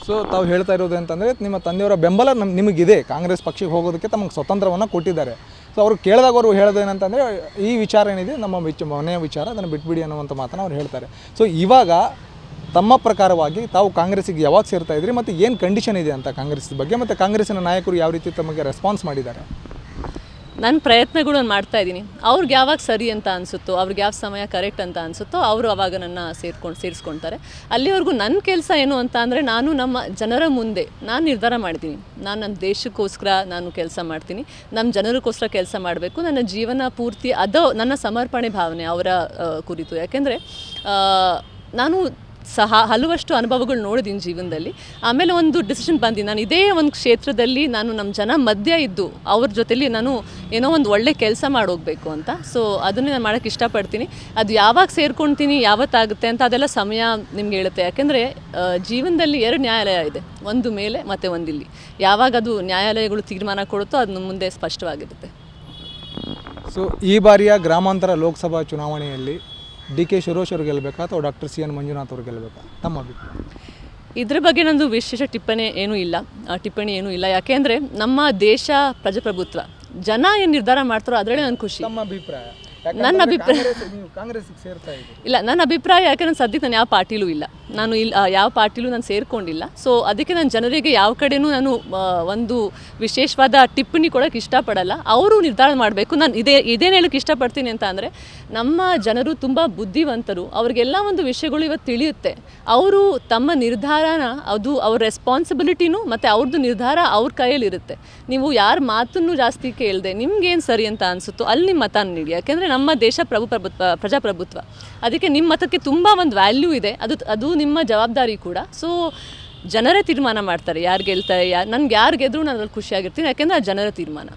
So ತಾವು ಹೇಳ್ತಾ ಇರೋದು ಅಂತಂದರೆ ನಿಮ್ಮ ತಂದೆಯವರ ಬೆಂಬಲ ನಿಮಗಿದೆ, ಕಾಂಗ್ರೆಸ್ ಪಕ್ಷಕ್ಕೆ ಹೋಗೋದಕ್ಕೆ ತಮಗೆ ಸ್ವತಂತ್ರವನ್ನು ಕೊಟ್ಟಿದ್ದಾರೆ. ಸೊ ಅವರು ಕೇಳಿದಾಗ ಅವರು ಹೇಳೋದೇನಂತಂದರೆ ಈ ವಿಚಾರ ಏನಿದೆ ನಮ್ಮ ಮನೆಯ ವಿಚಾರ, ಅದನ್ನು ಬಿಟ್ಬಿಡಿ ಅನ್ನುವಂಥ ಮಾತನ್ನು ಅವ್ರು ಹೇಳ್ತಾರೆ. ಸೊ ಇವಾಗ ತಮ್ಮ ಪ್ರಕಾರವಾಗಿ ತಾವು ಕಾಂಗ್ರೆಸ್ಸಿಗೆ ಯಾವಾಗ ಸೇರ್ತಾ ಇದ್ರಿ ಮತ್ತು ಏನು ಕಂಡೀಷನ್ ಇದೆ ಅಂತ ಕಾಂಗ್ರೆಸ್ ಬಗ್ಗೆ, ಮತ್ತು ಕಾಂಗ್ರೆಸ್ಸಿನ ನಾಯಕರು ಯಾವ ರೀತಿ ತಮಗೆ ರೆಸ್ಪಾನ್ಸ್ ಮಾಡಿದ್ದಾರೆ? ನನ್ನ ಪ್ರಯತ್ನಗಳು ನಾನು ಮಾಡ್ತಾ ಇದ್ದೀನಿ. ಅವ್ರಿಗೆ ಯಾವಾಗ ಸರಿ ಅಂತ ಅನಿಸುತ್ತೋ, ಅವ್ರಿಗೆ ಯಾವ ಸಮಯ ಕರೆಕ್ಟ್ ಅಂತ ಅನಿಸುತ್ತೋ ಅವರು ಅವಾಗ ನನ್ನ ಸೇರಿಸ್ಕೊಳ್ತಾರೆ. ಅಲ್ಲಿವರೆಗೂ ನನ್ನ ಕೆಲಸ ಏನು ಅಂತ ಅಂದರೆ, ನಾನು ನಮ್ಮ ಜನರ ಮುಂದೆ ನಾನು ನಿರ್ಧಾರ ಮಾಡ್ತೀನಿ. ನಾನು ನನ್ನ ದೇಶಕ್ಕೋಸ್ಕರ ನಾನು ಕೆಲಸ ಮಾಡ್ತೀನಿ, ನಮ್ಮ ಜನರಿಗೋಸ್ಕರ ಕೆಲಸ ಮಾಡಬೇಕು. ನನ್ನ ಜೀವನ ಪೂರ್ತಿ ಅದು ನನ್ನ ಸಮರ್ಪಣೆ ಭಾವನೆ ಅವರ ಕುರಿತು. ಯಾಕೆಂದರೆ ನಾನು ಹಲವಷ್ಟು ಅನುಭವಗಳು ನೋಡಿದ್ದೀನಿ ಜೀವನದಲ್ಲಿ. ಆಮೇಲೆ ಒಂದು ಡಿಸಿಷನ್ ಬಂದಿದ್ದು, ನಾನು ಇದೇ ಒಂದು ಕ್ಷೇತ್ರದಲ್ಲಿ ನಾನು ನಮ್ಮ ಜನ ಮಧ್ಯ ಇದ್ದು ಅವ್ರ ಜೊತೆಲಿ ನಾನು ಏನೋ ಒಂದು ಒಳ್ಳೆ ಕೆಲಸ ಮಾಡೋಗಬೇಕು ಅಂತ. ಸೊ ಅದನ್ನೇ ನಾನು ಮಾಡೋಕ್ಕೆ ಇಷ್ಟಪಡ್ತೀನಿ. ಅದು ಯಾವಾಗ ಸೇರ್ಕೊಳ್ತೀನಿ, ಯಾವತ್ತಾಗುತ್ತೆ ಅಂತ ಅದೆಲ್ಲ ಸಮಯ ನಿಮ್ಗೆ ಹೇಳುತ್ತೆ. ಯಾಕೆಂದರೆ ಜೀವನದಲ್ಲಿ 2 ನ್ಯಾಯಾಲಯ ಇದೆ, ಒಂದು ಮೇಲೆ ಮತ್ತು ಒಂದು ಇಲ್ಲಿ. ಯಾವಾಗ ಅದು ನ್ಯಾಯಾಲಯಗಳು ತೀರ್ಮಾನ ಕೊಡುತ್ತೋ ಅದು ಮುಂದೆ ಸ್ಪಷ್ಟವಾಗಿರುತ್ತೆ. ಸೊ ಈ ಬಾರಿಯ ಗ್ರಾಮಾಂತರ ಲೋಕಸಭಾ ಚುನಾವಣೆಯಲ್ಲಿ DK ಶಿರೋಶ್ ಅವರು ಗೆಲ್ಲಬೇಕಾ ಅಥವಾ ಡಾಕ್ಟರ್ CN ಮಂಜುನಾಥ್ ಅವರು ಗೆಲ್ಲಬೇಕಾ, ತಮ್ಮ ಅಭಿಪ್ರಾಯ? ಇದ್ರ ಬಗ್ಗೆ ನಂದು ವಿಶೇಷ ಟಿಪ್ಪಣಿ ಏನೂ ಇಲ್ಲ. ಯಾಕೆಂದರೆ ನಮ್ಮ ದೇಶ ಪ್ರಜಾಪ್ರಭುತ್ವ, ಜನ ಏನು ನಿರ್ಧಾರ ಮಾಡ್ತಾರೋ ಅದರಲ್ಲೇ ನನ್ನ ಖುಷಿ. ನಮ್ಮ ಅಭಿಪ್ರಾಯ? ನನ್ನ ಅಭಿಪ್ರಾಯ ಕಾಂಗ್ರೆಸ್ಗೆ ಸೇರ್ತಾ ಇದೆ ಇಲ್ಲ, ನನ್ನ ಅಭಿಪ್ರಾಯ ಯಾಕೆ ಸದ್ಯಕ್ಕೆ ನಾನು ಯಾವ ಪಾರ್ಟಿಲೂ ಇಲ್ಲ, ಯಾವ ಪಾರ್ಟಿಲೂ ನಾನು ಸೇರ್ಕೊಂಡಿಲ್ಲ. ಸೊ ಅದಕ್ಕೆ ನಾನು ಜನರಿಗೆ ಯಾವ ಕಡೆನೂ ನಾನು ಒಂದು ವಿಶೇಷವಾದ ಟಿಪ್ಪಣಿ ಕೊಡೋಕ್ಕೆ ಇಷ್ಟಪಡಲ್ಲ. ಅವರು ನಿರ್ಧಾರ ಮಾಡಬೇಕು. ನಾನು ಇದೇನು ಹೇಳೋಕ್ಕೆ ಇಷ್ಟಪಡ್ತೀನಿ ಅಂತ ಅಂದರೆ, ನಮ್ಮ ಜನರು ತುಂಬ ಬುದ್ಧಿವಂತರು, ಅವ್ರಿಗೆಲ್ಲ ಒಂದು ವಿಷಯಗಳು ಇವತ್ತು ತಿಳಿಯುತ್ತೆ. ಅವರು ತಮ್ಮ ನಿರ್ಧಾರನ ಅದು ಅವ್ರ ರೆಸ್ಪಾನ್ಸಿಬಿಲಿಟಿನೂ ಮತ್ತು ಅವ್ರದ್ದು ನಿರ್ಧಾರ ಅವ್ರ ಕೈಯಲ್ಲಿರುತ್ತೆ. ನೀವು ಯಾರ ಮಾತನ್ನು ಜಾಸ್ತಿ ಕೇಳದೆ ನಿಮ್ಗೇನು ಸರಿ ಅಂತ ಅನಿಸುತ್ತೋ ಅಲ್ಲಿ ನಿಮ್ಮ ಮತ ನೀಡಿ. ಯಾಕೆಂದರೆ ನಮ್ಮ ದೇಶ ಪ್ರಜಾಪ್ರಭುತ್ವ, ಅದಕ್ಕೆ ನಿಮ್ಮ ಮತಕ್ಕೆ ತುಂಬ ಒಂದು ವ್ಯಾಲ್ಯೂ ಇದೆ. ಅದು ನಿಮ್ಮ ಜವಾಬ್ದಾರಿ ಕೂಡ. ಸೊ ಜನರೇ ತೀರ್ಮಾನ ಮಾಡ್ತಾರೆ ಯಾರು ಗೆಲ್ತಾರೆ. ನನಗೆ ಯಾರು ಗೆದ್ದರೂ ನಾನು ಅದ್ರಲ್ಲಿ ಖುಷಿಯಾಗಿರ್ತೀನಿ, ಯಾಕೆಂದರೆ ಅದು ಜನರ ತೀರ್ಮಾನ.